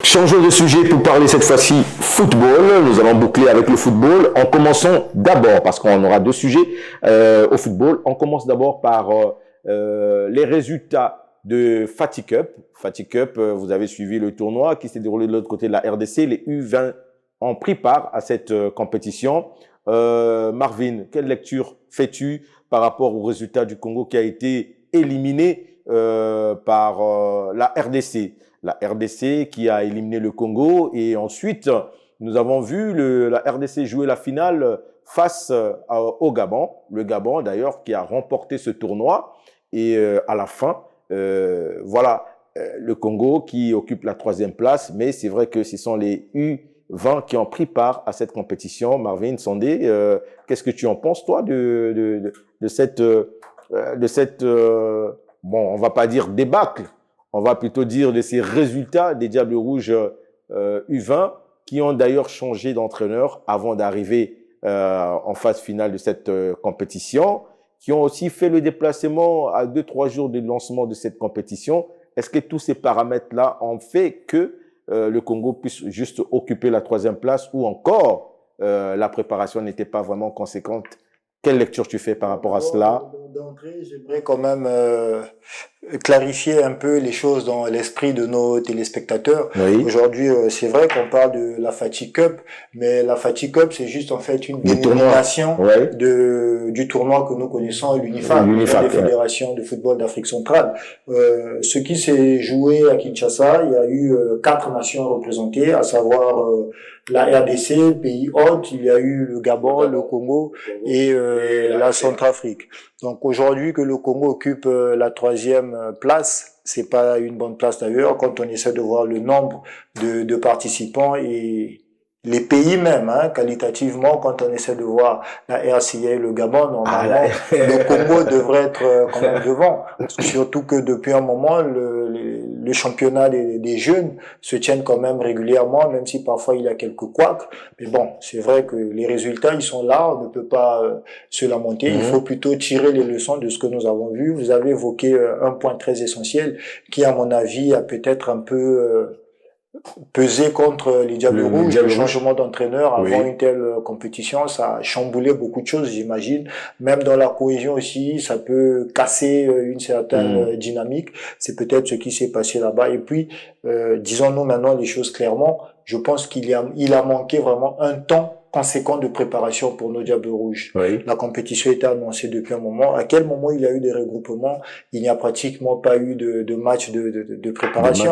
Changeons de sujet pour parler cette fois-ci football. Nous allons boucler avec le football en commençant d'abord, parce qu'on aura deux sujets au football. On commence d'abord par les résultats de Fatih Cup. Fatih Cup, vous avez suivi le tournoi qui s'est déroulé de l'autre côté de la RDC. Les U20 ont pris part à cette compétition. Marvin, quelle lecture fais-tu par rapport au résultat du Congo qui a été éliminé par la RDC? La RDC qui a éliminé le Congo, et ensuite nous avons vu la RDC jouer la finale face au Gabon, le Gabon d'ailleurs qui a remporté ce tournoi, et à la fin voilà le Congo qui occupe la 3e place, mais c'est vrai que ce sont les U20 qui ont pris part à cette compétition. Marvin Sandé, qu'est-ce que tu en penses toi de cette bon, on va pas dire débâcle, on va plutôt dire de ces résultats des Diables Rouges U20 qui ont d'ailleurs changé d'entraîneur avant d'arriver en phase finale de cette compétition, qui ont aussi fait le déplacement à 2-3 jours du lancement de cette compétition. Est-ce que tous ces paramètres-là ont fait que le Congo puisse juste occuper la 3e place, ou encore la préparation n'était pas vraiment conséquente? Quelle lecture tu fais par rapport à cela? D'entrée, j'aimerais quand même clarifier un peu les choses dans l'esprit de nos téléspectateurs. Oui. Aujourd'hui, c'est vrai qu'on parle de la Fatih Cup, mais la Fatih Cup, c'est juste en fait une Le tournoi. dénomination Ouais. du tournoi que nous connaissons, l'UNIFAC, l'Union des fédérations de football d'Afrique centrale. Ce qui s'est joué à Kinshasa, il y a eu 4 nations représentées, à savoir la RDC, le pays hôte, il y a eu le Gabon, le Congo et la Centrafrique. Donc aujourd'hui que le Congo occupe la 3e place, c'est pas une bonne place d'ailleurs quand on essaie de voir le nombre de participants et les pays même, hein, qualitativement, quand on essaie de voir la RCA et le Gabon, normalement, le Congo devrait être quand même devant. Surtout que depuis un moment, le championnat des jeunes se tiennent quand même régulièrement, même si parfois il y a quelques couacs. Mais bon, c'est vrai que les résultats, ils sont là, on ne peut pas se lamenter. Il faut plutôt tirer les leçons de ce que nous avons vu. Vous avez évoqué un point très essentiel qui, à mon avis, a peut-être un peu pesé contre les Diables Rouges. Le changement d'entraîneur avant une telle compétition, ça a chamboulé beaucoup de choses, j'imagine. Même dans la cohésion aussi, ça peut casser une certaine dynamique. C'est peut-être ce qui s'est passé là-bas. Et puis, disons-nous maintenant les choses clairement, je pense qu'il a manqué vraiment un temps conséquent de préparation pour nos Diables Rouges. Oui. La compétition était annoncée depuis un moment. À quel moment il y a eu des regroupements? Il n'y a pratiquement pas eu de match de préparation.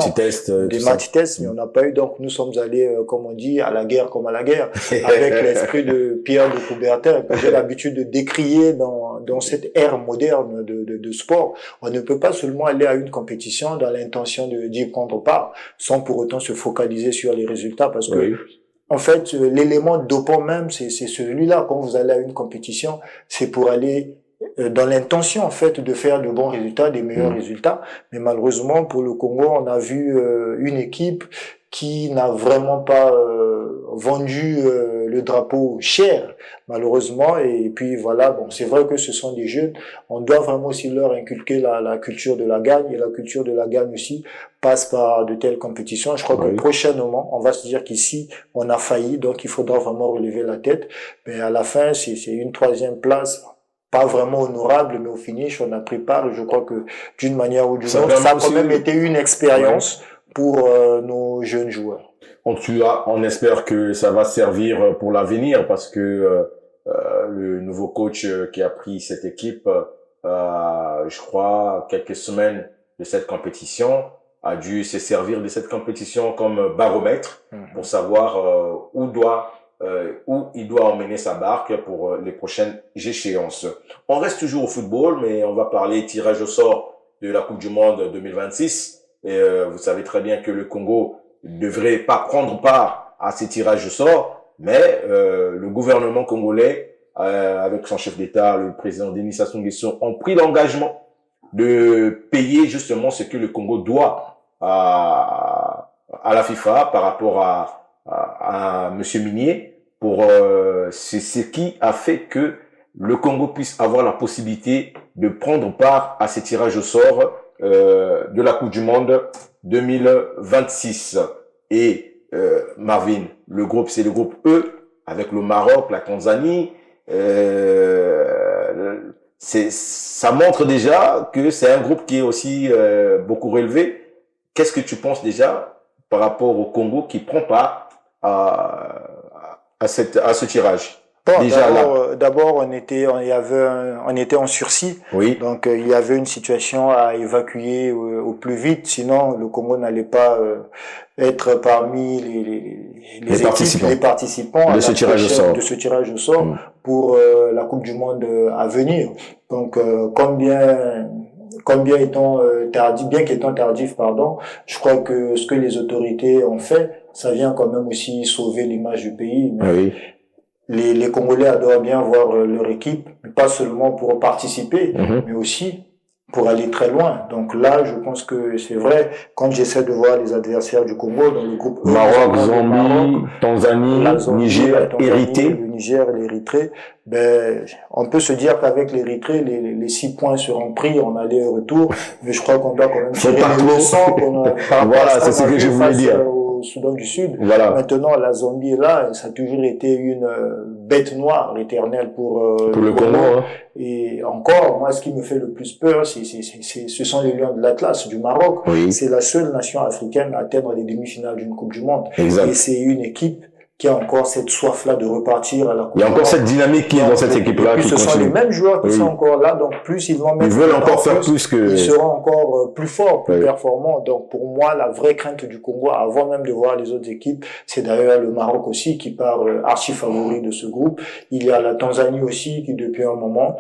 Des matchs tests, mais on n'a pas eu. Donc nous sommes allés, comme on dit, à la guerre comme à la guerre, avec l'esprit de Pierre de Coubertin, que j'ai l'habitude de décrier dans cette ère moderne de sport. On ne peut pas seulement aller à une compétition dans l'intention d'y prendre part, sans pour autant se focaliser sur les résultats, parce que en fait, l'élément dopant même, c'est celui-là. Quand vous allez à une compétition, c'est pour aller dans l'intention, en fait, de faire de bons résultats, des meilleurs résultats. Mais malheureusement, pour le Congo, on a vu une équipe qui n'a vraiment pas vendu le drapeau cher, malheureusement. Et puis voilà, bon, c'est vrai que ce sont des jeunes. On doit vraiment aussi leur inculquer la culture de la gagne. Et la culture de la gagne aussi passe par de telles compétitions. Je crois que prochainement, on va se dire qu'ici, on a failli. Donc, il faudra vraiment relever la tête. Mais à la fin, c'est une 3e place. Pas vraiment honorable, mais au finish, on a pris part. Je crois que d'une manière ou d'une autre, ça a quand même été une expérience pour nos jeunes joueurs. On espère que ça va servir pour l'avenir, parce que le nouveau coach qui a pris cette équipe, je crois, quelques semaines de cette compétition, a dû se servir de cette compétition comme baromètre pour savoir où il doit emmener sa barque pour les prochaines échéances. On reste toujours au football, mais on va parler tirage au sort de la Coupe du Monde 2026. Et vous savez très bien que le Congo ne devrait pas prendre part à ces tirages au sort, mais le gouvernement congolais, avec son chef d'État, le président Denis Sassou Nguesso, ont pris l'engagement de payer justement ce que le Congo doit à la FIFA par rapport à Monsieur Minier. C'est ce qui a fait que le Congo puisse avoir la possibilité de prendre part à ces tirages au sort de la Coupe du Monde 2026. Marvin, le groupe, c'est le groupe E, avec le Maroc, la Tanzanie. Ça montre déjà que c'est un groupe qui est aussi beaucoup relevé. Qu'est-ce que tu penses déjà par rapport au Congo qui prend part à ce tirage? Bon, d'abord, on était en sursis. Oui. Donc, il y avait une situation à évacuer au plus vite. Sinon, le Congo n'allait pas être parmi les participants de ce tirage au sort pour la Coupe du Monde à venir. Donc, bien qu'étant tardif, je crois que ce que les autorités ont fait, ça vient quand même aussi sauver l'image du pays. Mais oui. Les Congolais doivent bien voir leur équipe, pas seulement pour participer, mais aussi pour aller très loin. Donc là, je pense que c'est vrai, quand j'essaie de voir les adversaires du Congo dans le groupe Maroc, Zambie, Tanzanie, Niger, Érythrée. Le Niger et l'Érythrée, on peut se dire qu'avec l'Érythrée, les 6 points seront pris en aller-retour, mais je crois qu'on doit quand même tirer les leçons voilà, c'est ce que je voulais dire. Au Soudan du Sud. Voilà. Maintenant, la Zambie est là, et ça a toujours été une bête noire, éternelle pour le Congo. Hein. Et encore, moi, ce qui me fait le plus peur, ce sont les Lions de l'Atlas du Maroc. Oui. C'est la seule nation africaine à atteindre les demi-finales d'une Coupe du Monde. Exact. Et c'est une équipe qui a encore cette soif-là de repartir à la Coupe du Monde. Il y a encore cette dynamique qui est dans cette équipe-là. Et puis ce sont les mêmes joueurs qui sont encore là, donc plus ils vont mettre. Ils veulent encore faire plus que. Ils seront encore plus forts, plus performants. Donc pour moi, la vraie crainte du Congo, avant même de voir les autres équipes, c'est d'ailleurs le Maroc aussi qui part archi favori de ce groupe. Il y a la Tanzanie aussi qui depuis un moment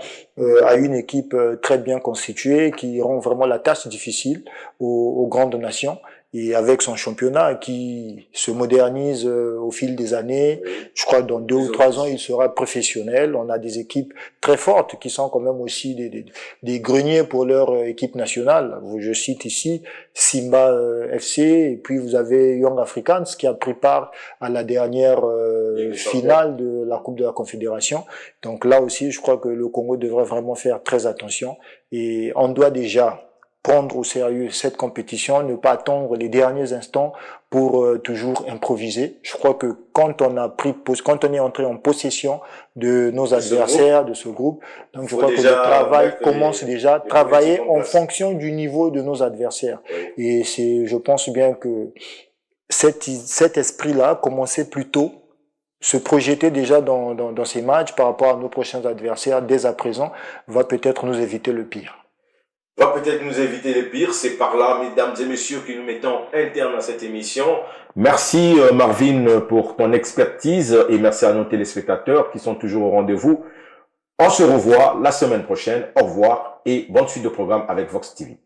a une équipe très bien constituée qui rend vraiment la tâche difficile aux grandes nations. Et avec son championnat qui se modernise au fil des années, je crois que dans 2 ou 3 ans, il sera professionnel. On a des équipes très fortes qui sont quand même aussi des greniers pour leur équipe nationale. Je cite ici Simba FC, et puis vous avez Young Africans qui a pris part à la dernière finale de la Coupe de la Confédération. Donc là aussi, je crois que le Congo devrait vraiment faire très attention, et on doit déjà prendre au sérieux cette compétition, ne pas attendre les derniers instants pour toujours improviser. Je crois que quand on est entré en possession de nos adversaires, de ce groupe, donc je crois que le travail commence déjà à travailler en fonction du niveau de nos adversaires. Et je pense bien que cet esprit-là, commencer plus tôt, se projeter déjà dans ces matchs par rapport à nos prochains adversaires dès à présent, va peut-être nous éviter le pire. Va peut-être nous éviter le pire. C'est par là, mesdames et messieurs, que nous mettons un terme à cette émission. Merci Marvin pour ton expertise, et merci à nos téléspectateurs qui sont toujours au rendez-vous. On se revoit la semaine prochaine. Au revoir et bonne suite de programme avec Vox TV.